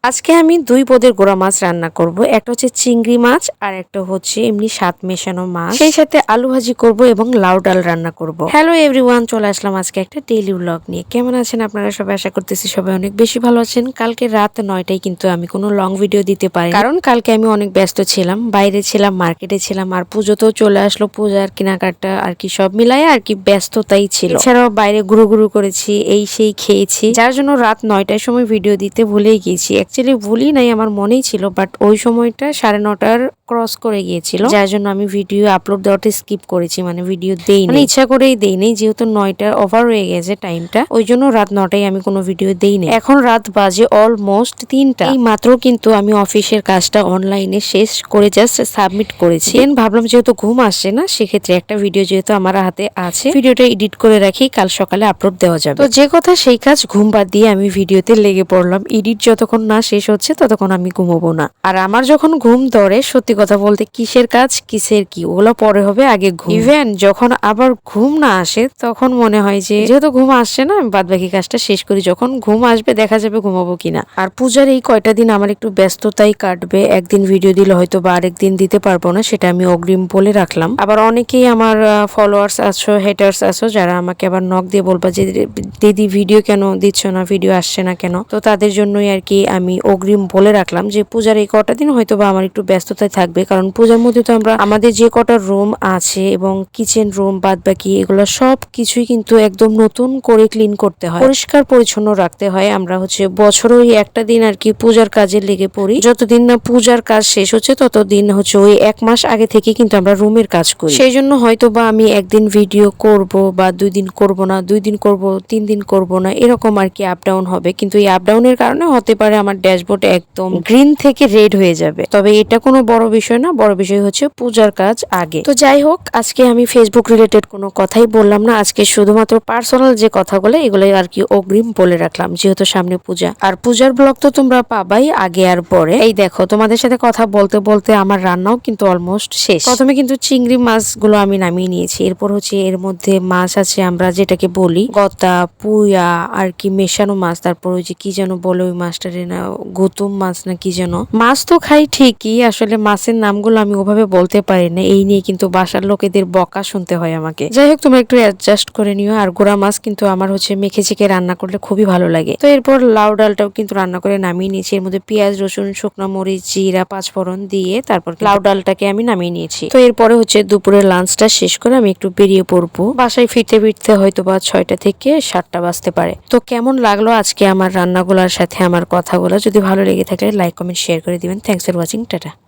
আজকে আমি দুই পদের গোড়া মাছ রান্না করব। একটা হচ্ছে চিংড়ি মাছ আর একটা হচ্ছে এমনি স্বাদ মেশানো মাছ, সেই সাথে আলু ভাজি করব এবং লাউ ডাল রান্না করব। হ্যালো এভরিওয়ান, চলে আসলাম আজকে একটা ডেইলি ব্লগ নিয়ে। কেমন আছেন আপনারা সবাই? আশা করতেছি সবাই অনেক বেশি ভালো আছেন। কালকে রাত 9টায় কিন্তু আমি কোনো লং ভিডিও দিতে পারি, কারণ কালকে আমি অনেক ব্যস্ত ছিলাম, বাইরে ছিলাম, মার্কেটে ছিলাম, আর পুজোতেও চলে আসলো, পূজার কেনাকাটা আর কি সব মিলাই আর কি ব্যস্ততাই ছিল। এছাড়াও বাইরে ঘুরু ঘুরু করেছি, এই সেই খেয়েছি, যার জন্য রাত 9টার সময় ভিডিও দিতে ভুলেই গিয়েছি। অ্যাকচুয়ালি ভুলই নাই, আমার মনেই ছিল, বাট ওই সময়টা 9:30 ক্রস করে গিয়েছিল, যার জন্য আমি ভিডিও আপলোড দেওয়াটা স্কিপ করেছি, মানে ভিডিও দেই নাই, ইচ্ছা করেই দেই নাই, যেহেতু 9টার ওভার হয়ে গেছে টাইমটা, ওই জন্য রাত 9টায় আমি কোনো ভিডিও দেই নাই। এখন রাত বাজে অলমোস্ট 3টা, এই মাত্র কিন্তু আমি অফিসের কাজটা অনলাইনে শেষ করে জাস্ট সাবমিট করেছি। ভাবলাম যেহেতু ঘুম আসছে না, সেক্ষেত্রে একটা ভিডিও যেহেতু আমার হাতে আছে, ভিডিওটা এডিট করে রাখি, কাল সকালে আপলোড দেওয়া যাবে। তো যে কথা সেই কাজ, ঘুম বাদ দিয়ে আমি ভিডিওতে লেগে পড়লাম। এডিট যতক্ষণ না শেষ হচ্ছে ততক্ষণ আমি ঘুমোবো না। আর আমার যখন ঘুম ধরে, সত্যি কথা বলতে কিসের কাজ কিসের কি ওগুলো পরে হবে, আগে ঘুম। ইভেন যখন আবার ঘুম না আসে তখন মনে হয় যে যেহেতু ঘুম আসছে না, আমি বাদ বাকি কাজটা শেষ করি, যখন ঘুম আসবে দেখা যাবে ঘুমাবো কিনা। আর পূজার এই কয়টা দিন আমার একটু ব্যস্ততাই কাটবে, একদিন ভিডিও দিলে হয়তো বা আরেকদিন দিতে পারবো না, সেটা আমি অগ্রিম বলে রাখলাম। আবার অনেকেই আমার ফলোয়ার্স আছো, হেটার্স আছো, যারা আমাকে আবার নক দিয়ে বলবা যে দিদি ভিডিও কেন দিচ্ছ না, ভিডিও আসছে না কেন। তো তাদের জন্যই আর কি আমি অগ্রিম বলে রাখলাম যে পূজার এই কটা দিন হয়তো বা আমার একটু ব্যস্ততায় থাকবে, কারণ পূজার মধ্যে তো আমরা আমাদের যে কটা রুম আছে এবং কিচেন রুম বাদ বাকি এগুলো সব কিছুই কিন্তু একদম নতুন করে ক্লিন করতে হয়, পরিষ্কার পরিচ্ছন্ন রাখতে হয়। আমরা হচ্ছে বছর ওই একটা দিন আর কি পূজার কাজে লেগে পড়ি, যতদিন না পূজার কাজ শেষ হচ্ছে ততদিন হচ্ছে ওই 1 মাস আগে থেকে কিন্তু আমরা রুমের কাজ করি। সেই জন্য হয়তো বা আমি একদিন ভিডিও করব বা 2 দিন করব না, 2 দিন করব, 3 দিন করব না, এরকম আর কি আপ ডাউন হবে। কিন্তু এই আপ ডাউনের কারণে হতে পারে আমার ড্যাশবোর্ড একদম গ্রিন থেকে রেড হয়ে যাবে, তবে এটা কোনো বড় বিষয় না, বড় বিষয় হচ্ছে পূজার কাজ আগে। তো যাই হোক, আজকে আমি ফেসবুক রিলেটেড কোনো কথাই বললাম না, আজকে শুধুমাত্র পার্সোনাল যে কথাগুলো এগুলো আর কি অগ্রিম বলে রাখলাম, যেহেতু সামনে পূজা। আর পূজার ব্লগ তো তোমরা পাবাই আগে আর পরে। এই দেখো, তোমাদের সাথে কথা বলতে বলতে আমার রান্নাও কিন্তু অলমোস্ট শেষ। প্রথমে কিন্তু চিংড়ি মাছগুলো আমি নামিয়ে নিয়েছি, এরপর হচ্ছে এর মধ্যে মাছ আছে আমরা যেটাকে বলি গতা, পুয়া আর কি মেশানো মাছ, তারপর ওই যে কি যেন বলে ওই মাছটারে, না গৌতম মাছ না কি যেন। মাছ তো খাই ঠিকই, আসলে মাছের নামগুলো আমি ওভাবে বলতে পারি না, এই নিয়ে কিন্তু বাসার লোকেদের বকা শুনতে হয় আমাকে। যাই হোক, তোমরা একটু অ্যাডজাস্ট করে নিও। আর গোড়া মাছ কিন্তু আমার হচ্ছে মেখে চেখে রান্না করলে খুবই ভালো লাগে। তো এরপর লাউ ডালটাও কিন্তু রান্না করে নামিয়ে নিয়েছি, এর মধ্যে পেঁয়াজ, রসুন, শুকনো মরিচ, জিরা, পাঁচফোড়ন দিয়ে তারপর লাউ ডালটাকে আমি নামিয়ে নিয়েছি। তো এরপরে হচ্ছে দুপুরের লাঞ্চটা শেষ করে আমি একটু বেরিয়ে পড়বো। বাসায় ফিরতে ফিরতে হয়তো বা 6টা থেকে 7টা বাজতে পারে। তো কেমন লাগলো আজকে আমার রান্নাগুলোর সাথে আমার কথাগুলো? যদি ভালো লেগে থাকে লাইক কমেন্ট শেয়ার করে দিবেন। Thanks for watching, tata.